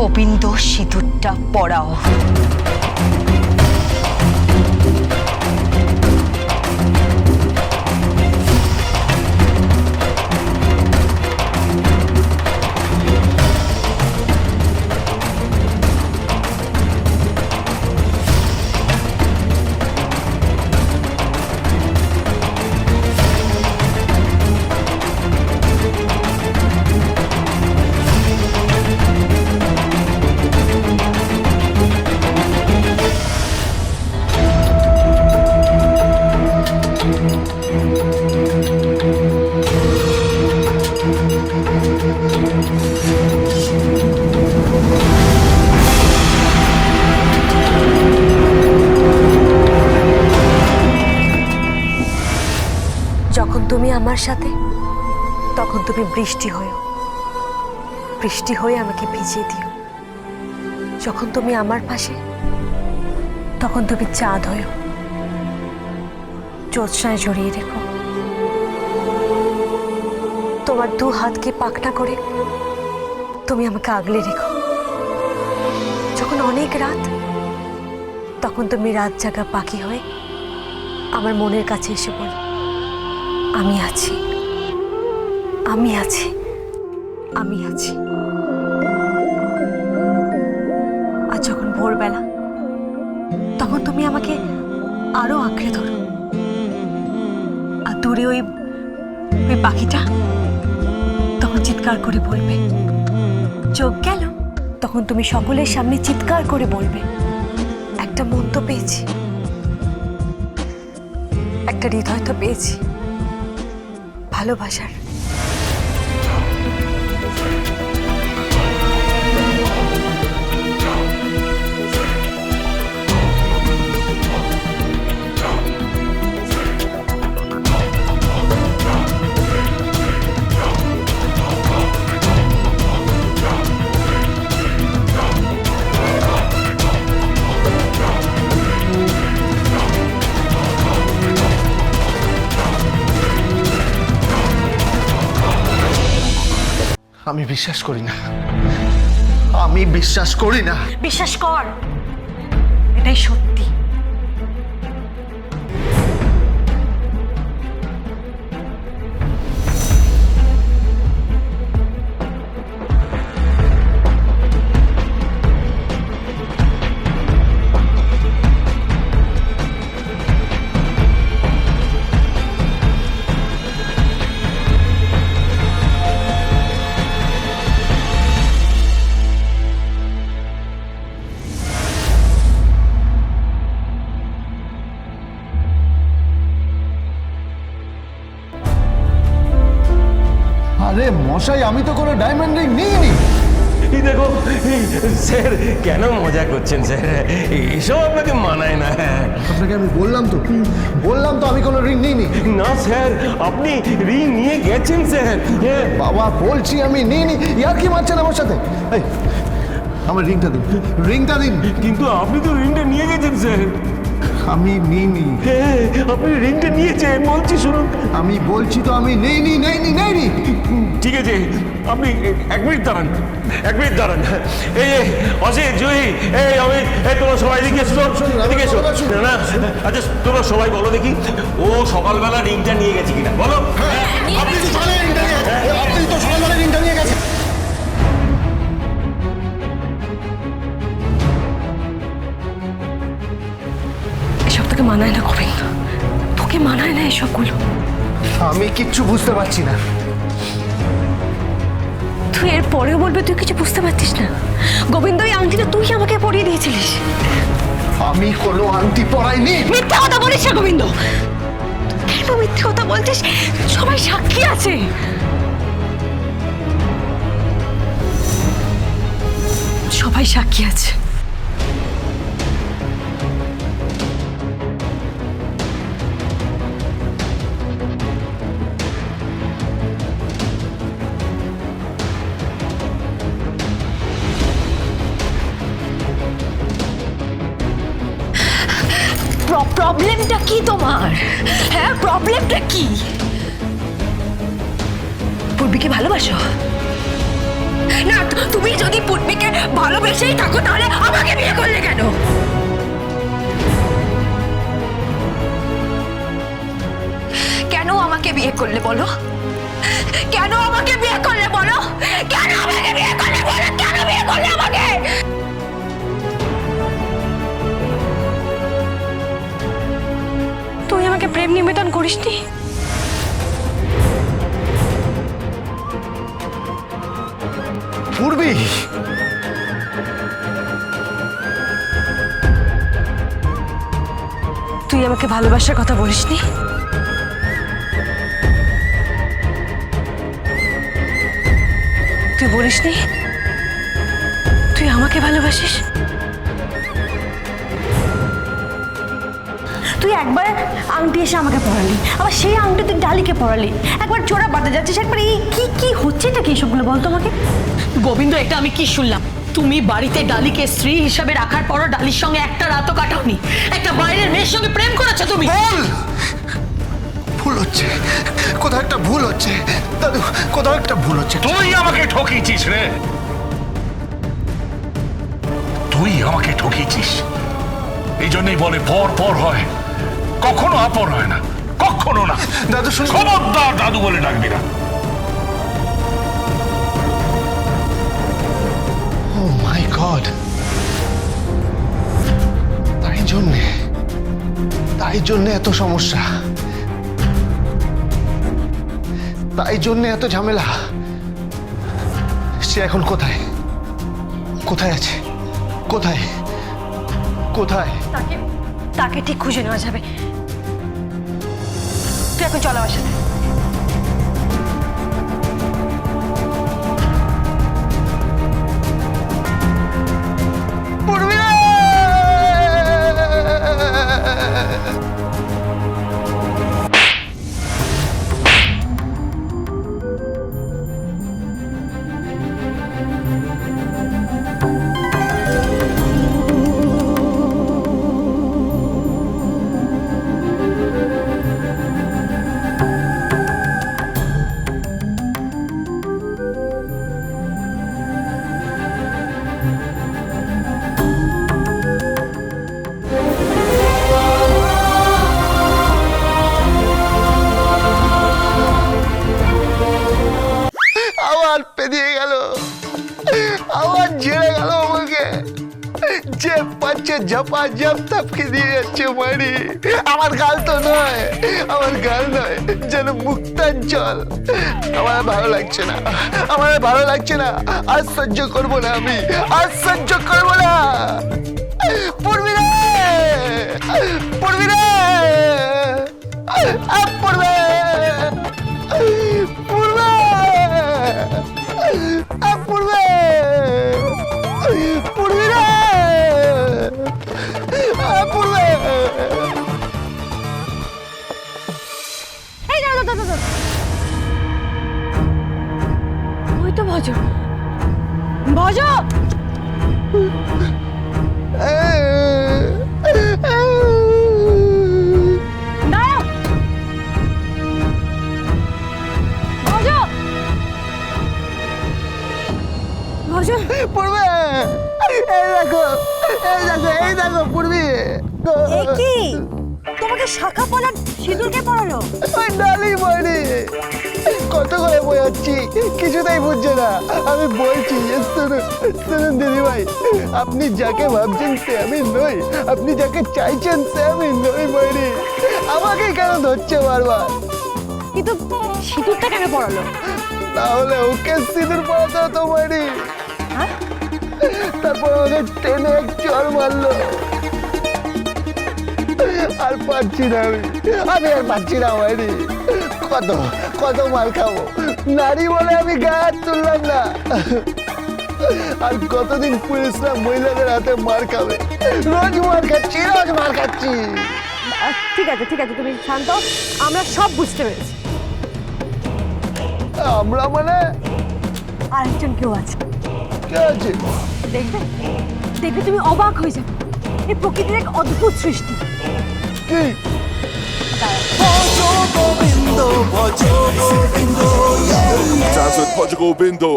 গোবিন্দ সিঁদুরটা পরাও। যখন তুমি আমার সাথে, তখন তুমি বৃষ্টি হয়েও, বৃষ্টি হয়ে আমাকে ভিজিয়ে দিও। যখন তুমি আমার পাশে, তখন তুমি চাঁদ হয়েও, জ্যোৎস্নায় জড়িয়ে রেখো। তোমার দু হাতকে পাকনা করে তুমি আমাকে আগলে রেখো। যখন অনেক রাত, তখন তুমি রাত জাগা পাখি হয়ে আমার মনের কাছে এসে বলো, আমি আছি, আমি আছি, আমি আছি। আর যখন ভোরবেলা, তখন তুমি আমাকে আরো আঁকড়ে ধরো। আর দূরে ওই পাখিটা তখন চিৎকার করে বলবে, চোখ গেল। তখন তুমি সকলের সামনে চিৎকার করে বলবে, একটা মন তো পেয়েছি, একটা হৃদয় তো পেয়েছি ভালোবাসার। আমি বিশ্বাস করি না, আমি বিশ্বাস করি না। বিশ্বাস কর, এটাই সত্যি। আরে মশাই, আমি তো কোনো ডায়মন্ড রিং নিইনি। এই দেখো স্যার, কেন মজা করছেন স্যার? এসব আপনাকে মানায় না। আপনাকে আমি বললাম তো আমি কোনো রিং নিইনি। না স্যার, আপনি রিং নিয়ে গেছেন স্যার। বাবা বলছি আমি নিইনি। ইয়ার কি মারছেন আমার সাথে? এই, আমার রিংটা দিন, রিংটা দিন। কিন্তু আপনি তো রিংটা নিয়ে গেছেন স্যার। আমি নিইনি। হ্যাঁ, আপনি রিংটা নিয়েছেন, বলছি শুনুন। আমি বলছি তো আমি নেইনি। ঠিক আছে, আপনি এক মিনিট দাঁড়ান, এক মিনিট দাঁড়ান। এই যে অসিত, জুহি, এই আমি, এই তোমরা সবাই এদিকে এসো, এদিকে এসো। না, আচ্ছা তোমরা সবাই বলো দেখি, ও সকালবেলা রিংটা নিয়ে গেছে কিনা বলো। আপনি তো সকালবেলা রিংটা নিয়ে গেছেন। এসব তোকে মানায় না গোবিন্দ, তোকে মানায় না এসবগুলো। আমি কিচ্ছু বুঝতে পারছি না। তুই এর পরেও বলবে তুই কিছু বুঝতে পারছিস না? গোবিন্দ, এই আংটিটা তুই আমাকে পরিয়ে দিয়েছিলিস। আমি কোনো আংটি পরাইনি। মিথ্যা কথা বলিস না গোবিন্দ, কেন মিথ্যা কথা বলছিস? সবাই সাক্ষী আছে। সবাই সাক্ষী আছে। প্রবলেমটা কি তোমার? হ্যাঁ, প্রবলেমটা কি? পূর্বীকে ভালোবাসো? না, তুমি যদি পূর্ণিকে ভালোবেসেই থাকো তাহলে আমাকে বিয়ে করলে কেন? কেন আমাকে বিয়ে করলে বলো? কেন আমাকে বিয়ে করলে বলো? কেন আমাকে বিয়ে করলে বলো? কেন বিয়ে করলে আমাকে? তুই আমাকে প্রেম নিবেদন করিসনি? পূর্বী, তুই আমাকে ভালোবাসার কথা বলিসনি? তুই বলিসনি তুই আমাকে ভালোবাসিস? তুই একবার আংটি এসে আমাকে পড়ালি, আবার সেই আংটি তুই ডালিকে পড়ালি, একবার চোরা বাঁধা যাচ্ছিস, একবার এই কি কি হচ্ছে এটা কি সবগুলো বলতো আমাকে। গোবিন্দ, এটা আমি কি শুনলাম? তুমি বাড়িতে ডালিকে স্ত্রী হিসাবে রাখার পরও ডালির সঙ্গে একটা রাতও কাটাওনি, একটা বাইরের মেয়ের সঙ্গে প্রেম করেছো তুমি। ভুল হচ্ছে, কোথাও একটা ভুল হচ্ছে দাদু, কোথাও একটা ভুল হচ্ছে। তুই আমাকে ঠকিয়েছিস রে, তুই আমাকে ঠকিয়েছিস। এই জন্যই বলে পর পর হয়, কখনো আপন হয় না, কখনো না। দাদু শুনুন, খবরদার দাদু বলে ডাকবি না। ও মাই গড, তাই জন্যে এত সমস্যা, তাই জন্যে এত ঝামেলা। সে এখন কোথায়? কোথায় আছে? কোথায়? কোথায়? তাকে ঠিক খুঁজে নেওয়া যাবে। তুই এখন চল আমার সাথে। আবার পেরিয়ে গেল, আবার ঝেড়ে গেল আমাকে। যে পাচ্ছে ঝাপা ঝাপ তাপকে দিয়ে যাচ্ছে মারি। আমার গাল তো নয়, আমার গাল নয়, যেন মুক্তাঞ্চল। আমার ভালো লাগছে না, আমার ভালো লাগছে না। আজ সহ্য করবো না, আমি আজ সহ্য করবো না। পড়বি রে, পড়বি রে, পড়বে, পড়বে, পড়বে, পড়বি রে, পড়বে। এই দাদা দাদা দাদা, ওই তো ভজ ভজ। পড়বে, এই দেখো, এই দেখো, এই দেখো পড়বি। কি তোমাকে শাখা পলার সিঁদুরকে পড়ালো? ওই ডালি মারি, কত করে বোঝাচ্ছি, কিছুতেই বুঝছে না। আমি বলছি, শুনুন দিদিভাই, আপনি যাকে ভাবছেন সে আমি নই, আপনি যাকে চাইছেন সে আমি নই মারি। আমাকে কেন ধরছে বারবার? কিন্তু সিঁদুরটা কেন পড়ালো? তাহলে ওকে সিঁদুর পড়াতে হতো মারি। তারপর আমাকে টেনে এক চড় মারলো। আর পাচ্ছি না, আমি আর পাচ্ছি না মারি। কত কত মার খাবো, নারী বলে আমি গায়ে হাত তুললাম না। আর কতদিন পুলিশরা মহিলাদের হাতে মার খাবে? রোজ মার খাচ্ছি, রোজ মার খাচ্ছি। ঠিক আছে ঠিক আছে, তুমি শান্ত, আমরা সব বুঝতে পেরেছি। আমরা মানে আরেকজন কেউ আছে, কে আছে? দেখবে দেখবে তুমি অবাক হয়ে যাবে। এই প্রকৃতির এক অদ্ভুত সৃষ্টি। কি? Dance with Portugal Bindo.